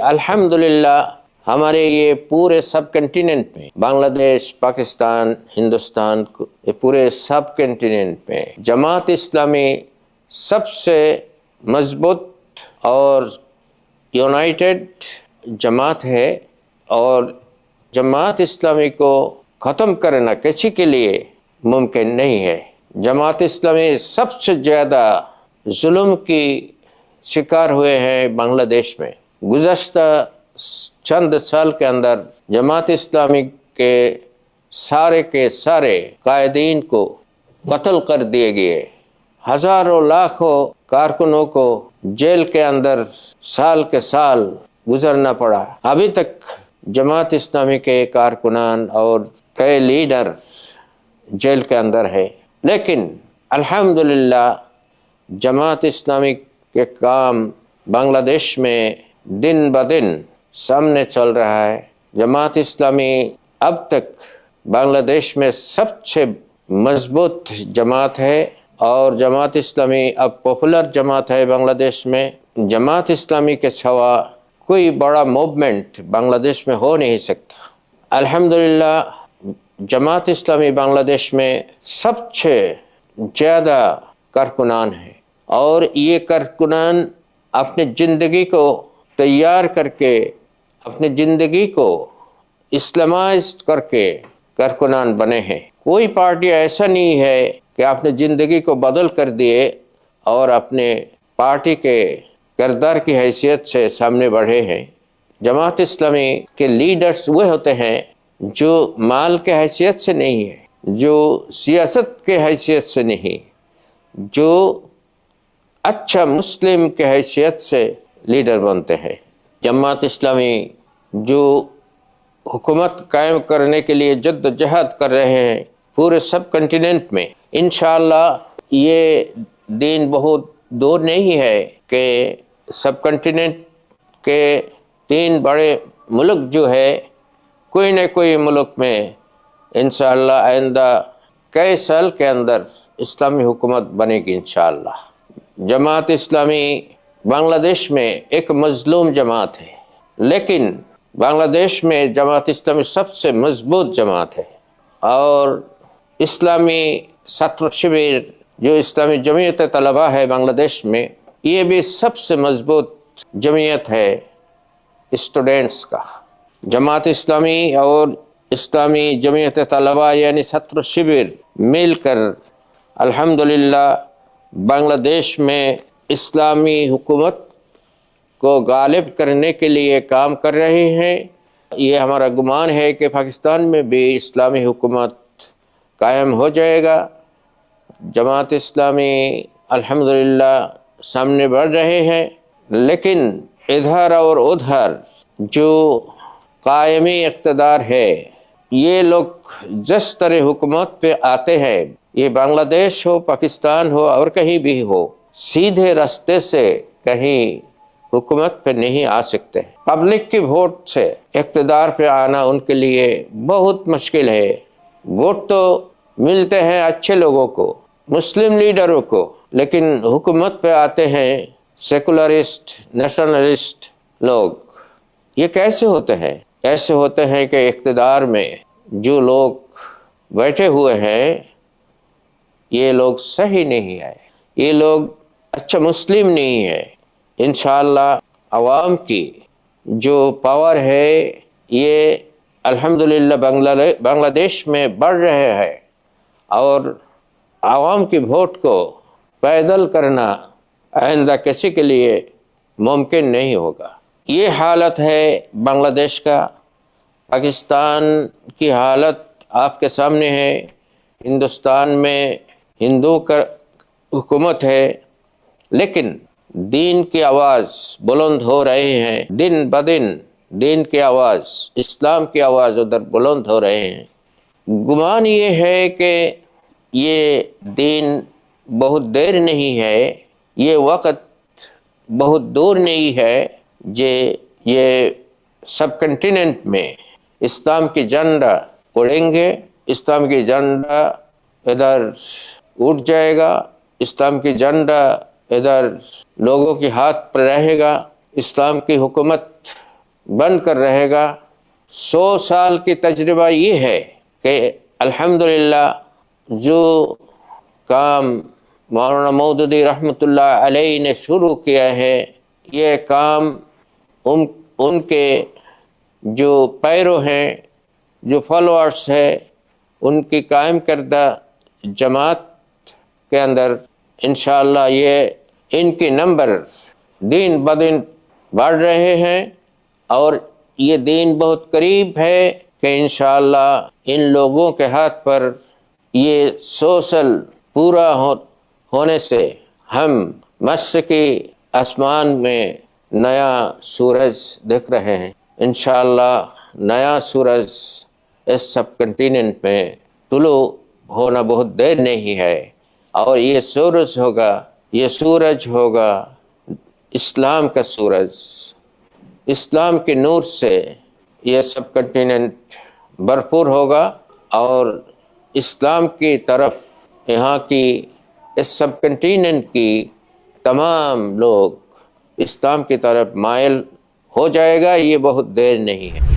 अल्हम्दुलिल्लाह हमारे ये पूरे सब कंटिनेंट में, बांग्लादेश, पाकिस्तान, हिंदुस्तान, ये पूरे सब कंटिनेंट में जमात इस्लामी सबसे मजबूत और यूनाइटेड जमात है। और जमात इस्लामी को ख़त्म करना किसी के लिए मुमकिन नहीं है। जमात इस्लामी सबसे ज़्यादा जुल्म की शिकार हुए हैं बांग्लादेश में। गुज़श्ता चंद साल के अंदर जमात इस्लामी के सारे कायदीन को कत्ल कर दिए गए। हज़ारों लाखों कारकुनों को जेल के अंदर साल के साल गुजरना पड़ा। अभी तक जमात इस्लामी के कारकुनान और कई लीडर जेल के अंदर है, लेकिन अल्हम्दुलिल्लाह जमात इस्लामी के काम बांग्लादेश में दिन ब दिन सामने चल रहा है। जमात इस्लामी अब तक बांग्लादेश में सबसे मजबूत जमात है और जमात इस्लामी अब पॉपुलर जमात है बांग्लादेश में। जमात इस्लामी के सिवा कोई बड़ा मूवमेंट बांग्लादेश में हो नहीं सकता। अल्हम्दुलिल्लाह जमात इस्लामी बांग्लादेश में सबसे ज़्यादा कारकुनान है और ये कारकुनान अपनी ज़िंदगी को तैयार करके, अपनी ज़िंदगी को इस्लामाइज्ड करके कारकुनान बने हैं। कोई पार्टी ऐसा नहीं है कि अपनी ज़िंदगी को बदल कर दिए और अपने पार्टी के किरदार की हैसियत से सामने बढ़े हैं। जमात इस्लामी के लीडर्स वो होते हैं जो माल के हैसियत से नहीं है, जो सियासत के हैसियत से नहीं, जो अच्छा मुस्लिम के हैसियत से लीडर बनते हैं। जमात इस्लामी जो हुकूमत कायम करने के लिए जद्दोजहद कर रहे हैं पूरे सब कंटिनेंट में, इंशाअल्लाह ये दिन बहुत दूर नहीं है कि सब कंटिनेंट के 3 बड़े मुल्क जो है कोई न कोई मुल्क में इंशाअल्लाह आइंदा कई साल के अंदर इस्लामी हुकूमत बनेगी इंशाअल्लाह। जमात इस्लामी बांग्लादेश में एक मजलूम जमात है, लेकिन बांग्लादेश में जमात इस्लामी सबसे मजबूत जमात है। और इस्लामी छात्र शिविर जो इस्लामी जमीयत तलबा है बांग्लादेश में, ये भी सबसे मजबूत जमीयत है स्टूडेंट्स का। जमात इस्लामी और इस्लामी जमीयत तलबा यानी छात्र शिविर मिलकर अल्हम्दुलिल्लाह बांग्लादेश में इस्लामी हुकूमत को गालिब करने के लिए काम कर रहे हैं। ये हमारा गुमान है कि पाकिस्तान में भी इस्लामी हुकूमत कायम हो जाएगा। जमात इस्लामी अल्हम्दुलिल्लाह सामने बढ़ रहे हैं, लेकिन इधर और उधर जो कायमी इक़्तिदार है, ये लोग जिस तरह हुकूमत पे आते हैं, ये बांग्लादेश हो, पाकिस्तान हो और कहीं भी हो, सीधे रास्ते से कहीं हुकूमत पे नहीं आ सकते। पब्लिक की वोट से इक़्तिदार पे आना उनके लिए बहुत मुश्किल है। वोट तो मिलते हैं अच्छे लोगों को, मुस्लिम लीडरों को, लेकिन हुकूमत पे आते हैं सेकुलरिस्ट, नेशनलिस्ट लोग। ये कैसे होते हैं? ऐसे होते हैं कि इक़्तिदार में जो लोग बैठे हुए हैं, ये लोग सही नहीं है, ये लोग अच्छा मुस्लिम नहीं है। इंशाअल्लाह अवाम की जो पावर है ये अल्हम्दुलिल्लाह बांग्लादेश में बढ़ रहे हैं और आवाम की वोट को पैदल करना आइंदा किसी के लिए मुमकिन नहीं होगा। ये हालत है बांग्लादेश का। पाकिस्तान की हालत आपके सामने है। हिंदुस्तान में हिंदू का हुकूमत है, लेकिन दीन की आवाज़ बुलंद हो रहे हैं। दिन ब दिन दीन की आवाज़, इस्लाम की आवाज़ उधर बुलंद हो रहे हैं। गुमान ये है कि ये दिन बहुत देर नहीं है, ये वक़्त बहुत दूर नहीं है जे ये सब कंटिनेंट में इस्लाम की झंडा उड़ेंगे, इस्लाम की झंडा इधर उठ जाएगा, इस्लाम की झंडा इधर लोगों के हाथ पर रहेगा, इस्लाम की हुकूमत بن کر رہے گا۔ 100 سال کی تجربہ یہ ہے کہ الحمدللہ جو کام مولانا مودودی رحمۃ اللہ علیہ نے شروع کیا ہے، یہ کام ان کے جو پیرو ہیں، جو فالوورز ہیں، ان کی قائم کردہ جماعت کے اندر انشاءاللہ یہ ان کی نمبر دن بدن بڑھ رہے ہیں، اور یہ دین بہت قریب ہے کہ انشاءاللہ ان لوگوں کے ہاتھ پر یہ سوشل پورا ہونے سے ہم مشرقی آسمان میں نیا سورج دیکھ رہے ہیں۔ انشاءاللہ نیا سورج اس سب کنٹیننٹ میں طلوع ہونا بہت دیر نہیں ہے، اور یہ سورج ہوگا اسلام کا سورج۔ اسلام کے نور سے یہ سب کنٹیننٹ بھرپور ہوگا، اور اسلام کی طرف یہاں کی اس سب کنٹیننٹ کی تمام لوگ اسلام کی طرف مائل ہو جائے گا، یہ بہت دیر نہیں ہے۔